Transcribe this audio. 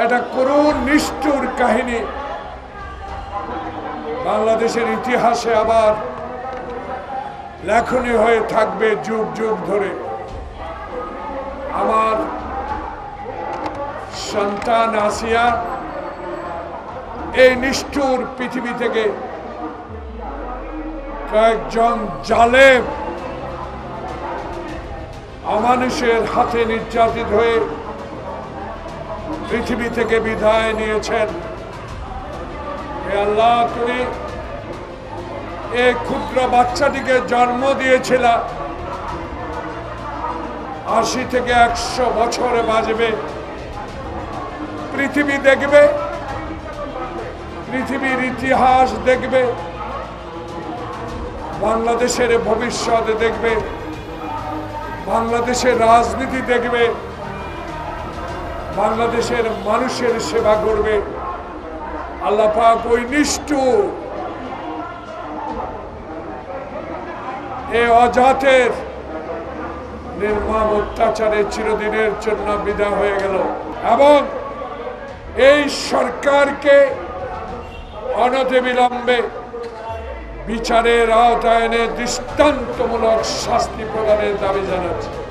একটা করুণ নিষ্ঠুর কাহিনী বাংলাদেশের ইতিহাসে আবার লেখনী হয়ে থাকবে যুগ যুগ ধরে। আমার সন্তান আসিয়া এই নিষ্ঠুর পৃথিবী থেকে কয়েকজন জালেম অমানুষের হাতে নির্যাতিত হয়ে পৃথিবী থেকে বিদায় নিয়েছেন। হে আল্লাহ, তুমি এই ক্ষুদ্র বাচ্চাটিকে জন্ম দিয়েছিল, 80 থেকে 100 বছরে বাঁচবে, পৃথিবী দেখবে, পৃথিবীর ইতিহাস দেখবে, বাংলাদেশের ভবিষ্যৎ দেখবে, বাংলাদেশের রাজনীতি দেখবে, বাংলাদেশের মানুষের সেবা করবে। আল্লাহ পাক ওই নিষ্ঠুর এই অজাতের নির্মম অত্যাচারে চিরদিনের জন্য বিদায় হয়ে গেল এবং এই সরকারকে অনতিবিলম্বে বিচারের আওতায় এনে দৃষ্টান্তমূলক শাস্তি প্রদানের দাবি জানাচ্ছি।